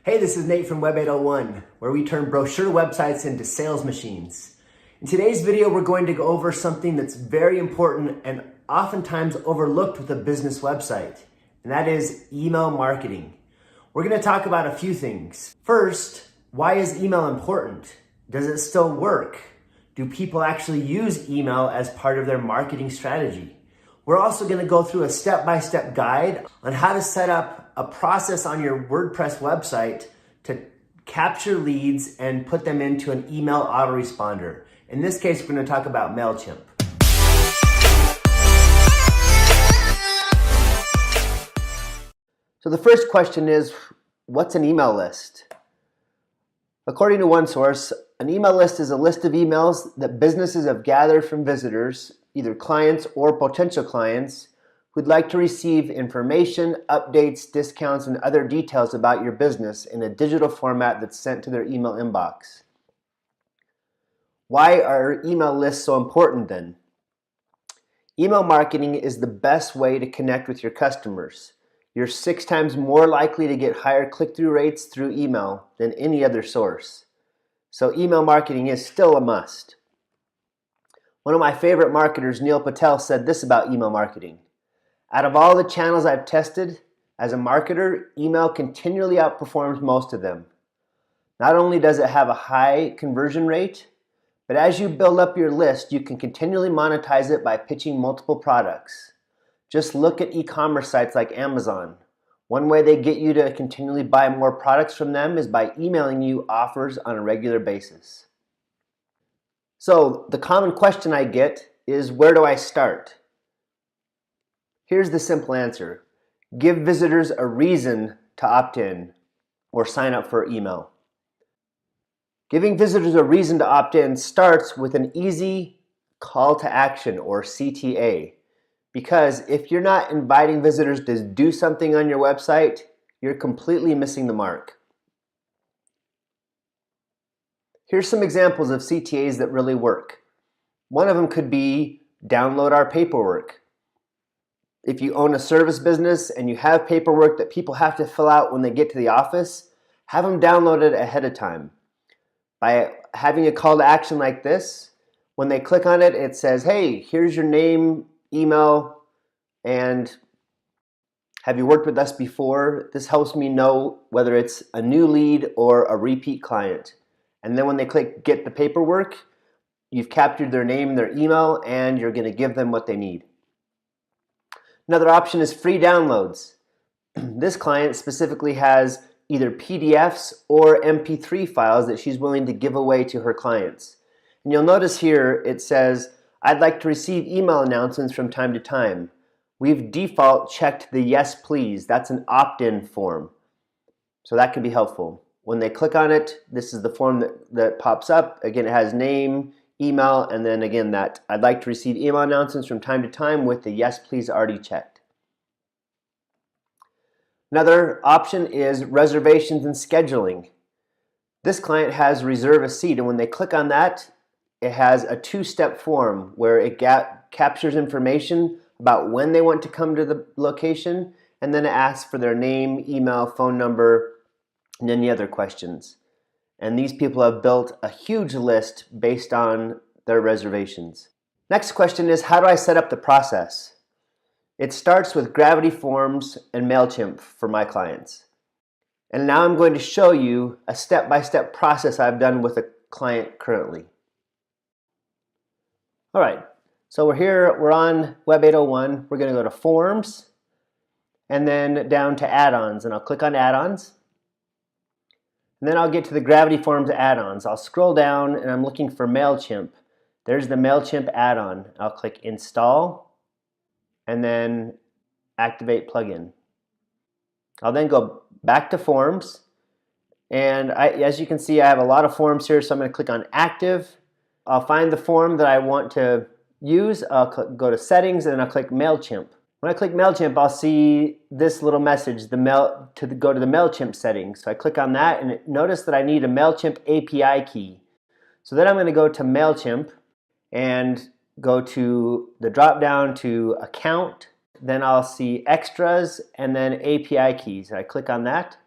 Hey, this is Nate from Web 801, where we turn brochure websites into sales machines. In today's video, we're going to go over something that's very important and oftentimes overlooked with a business website, and that is email marketing. We're going to talk about a few things. First, why is email important? Does it still work? Do people actually use email as part of their marketing strategy? We're also going to go through a step-by-step guide on how to set up a process on your WordPress website to capture leads and put them into an email autoresponder. In this case, we're going to talk about Mailchimp. So the first question is, what's an email list? According to one source, an email list is a list of emails that businesses have gathered from visitors, either clients or potential clients, who'd like to receive information, updates, discounts, and other details about your business in a digital format that's sent to their email inbox. Why are email lists so important then? Email marketing is the best way to connect with your customers. You're 6 times more likely to get higher click-through rates through email than any other source. So email marketing is still a must. One of my favorite marketers, Neil Patel, said this about email marketing. Out of all the channels I've tested, as a marketer, email continually outperforms most of them. Not only does it have a high conversion rate, but as you build up your list, you can continually monetize it by pitching multiple products. Just look at e-commerce sites like Amazon. One way they get you to continually buy more products from them is by emailing you offers on a regular basis. So the common question I get is, where do I start? Here's the simple answer. Give visitors a reason to opt in or sign up for email. Giving visitors a reason to opt in starts with an easy call to action, or CTA. Because if you're not inviting visitors to do something on your website, you're completely missing the mark. Here's some examples of CTAs that really work. One of them could be download our paperwork. If you own a service business and you have paperwork that people have to fill out when they get to the office, have them download it ahead of time. By having a call to action like this, when they click on it, it says, hey, here's your name, email, and have you worked with us before? This helps me know whether it's a new lead or a repeat client. And then when they click get the paperwork, you've captured their name, their email, and you're going to give them what they need. Another option is free downloads. This client specifically has either PDFs or MP3 files that she's willing to give away to her clients. And you'll notice here it says, I'd like to receive email announcements from time to time. We've default checked the yes please. That's an opt-in form. So that can be helpful. When they click on it, this is the form that pops up. Again, it has name, email, and then again that I'd like to receive email announcements from time to time with the yes please already checked. Another option is reservations and scheduling. This client has reserve a seat, and when they click on that, it has a 2-step form where it captures information about when they want to come to the location, and then it asks for their name, email, phone number, and any other questions. And these people have built a huge list based on their reservations. Next question is, how do I set up the process? It starts with Gravity Forms and Mailchimp for my clients. And now I'm going to show you a step-by-step process I've done with a client currently. All right, so we're on Web 801. We're going to go to Forms and then down to Add-ons, and I'll click on Add-ons. And then I'll get to the Gravity Forms add-ons. I'll scroll down and I'm looking for Mailchimp. There's the Mailchimp add-on. I'll click Install and then Activate Plugin. I'll then go back to Forms, and as you can see, I have a lot of forms here, so I'm going to click on Active. I'll find the form that I want to use. I'll go to Settings and then I'll click Mailchimp. When I click Mailchimp, I'll see this little message, go to the Mailchimp settings. So I click on that, and notice that I need a Mailchimp API key. So then I'm going to go to Mailchimp and go to the drop down to Account. Then I'll see Extras and then API keys. I click on that.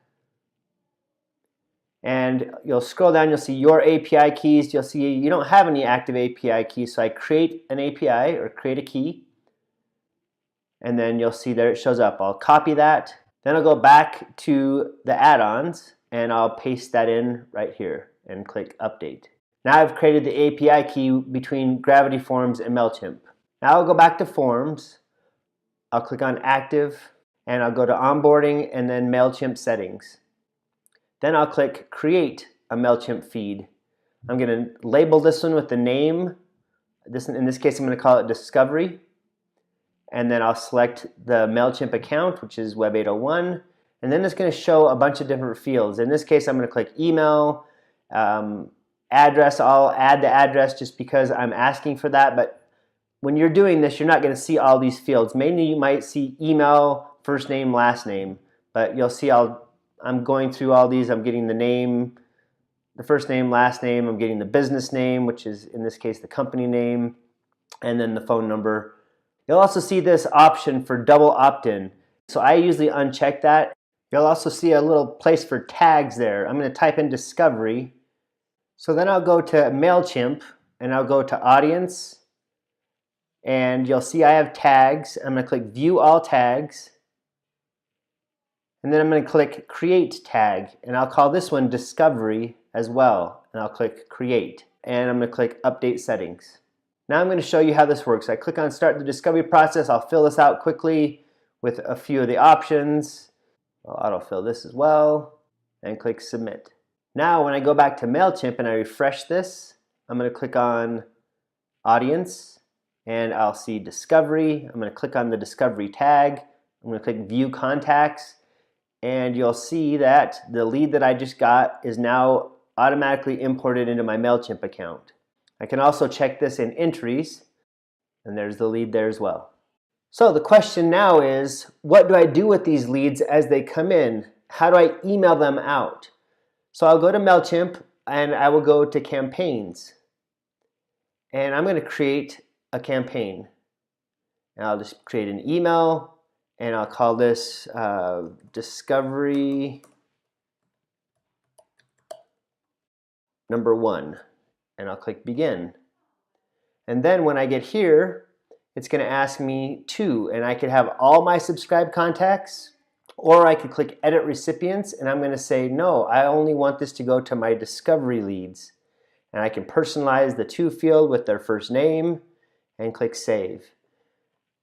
And you'll scroll down, you'll see your API keys. You'll see you don't have any active API keys, so I create an API or create a key. And then you'll see there it shows up. I'll copy that. Then I'll go back to the add-ons and I'll paste that in right here and click update. Now I've created the API key between Gravity Forms and Mailchimp. Now I'll go back to Forms. I'll click on Active and I'll go to Onboarding and then Mailchimp Settings. Then I'll click Create a Mailchimp feed. I'm going to label this one with the name. In this case, I'm going to call it Discovery. And then I'll select the Mailchimp account, which is Web 801. And then it's going to show a bunch of different fields. In this case, I'm going to click Email, Address. I'll add the address just because I'm asking for that. But when you're doing this, you're not going to see all these fields. Mainly, you might see email, first name, last name. But you'll see I'm going through all these. I'm getting the name, the first name, last name. I'm getting the business name, which is in this case the company name, and then the phone number. You'll also see this option for double opt-in. So I usually uncheck that. You'll also see a little place for tags there. I'm going to type in Discovery. So then I'll go to Mailchimp and I'll go to Audience. And you'll see I have tags. I'm going to click View All Tags. And then I'm going to click Create Tag. And I'll call this one Discovery as well. And I'll click Create. And I'm going to click Update Settings. Now I'm going to show you how this works. I click on Start the Discovery Process. I'll fill this out quickly with a few of the options. I'll autofill this as well. And click Submit. Now when I go back to Mailchimp and I refresh this, I'm going to click on Audience. And I'll see Discovery. I'm going to click on the Discovery tag. I'm going to click View Contacts. And you'll see that the lead that I just got is now automatically imported into my Mailchimp account. I can also check this in entries, and there's the lead there as well. So the question now is, what do I do with these leads as they come in? How do I email them out? So I'll go to Mailchimp and I will go to Campaigns. And I'm going to create a campaign. And I'll just create an email and I'll call this Discovery number 1. And I'll click Begin. And then when I get here, it's going to ask me to, and I could have all my subscribed contacts, or I could click Edit Recipients, and I'm going to say, no, I only want this to go to my Discovery leads. And I can personalize the to field with their first name, and click Save.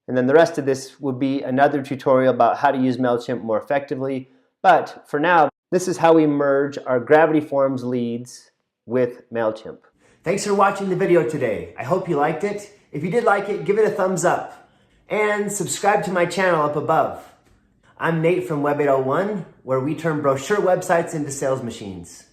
And then the rest of this would be another tutorial about how to use Mailchimp more effectively. But for now, this is how we merge our Gravity Forms leads with Mailchimp. Thanks for watching the video today. I hope you liked it. If you did like it, give it a thumbs up. And subscribe to my channel up above. I'm Nate from Web 801, where we turn brochure websites into sales machines.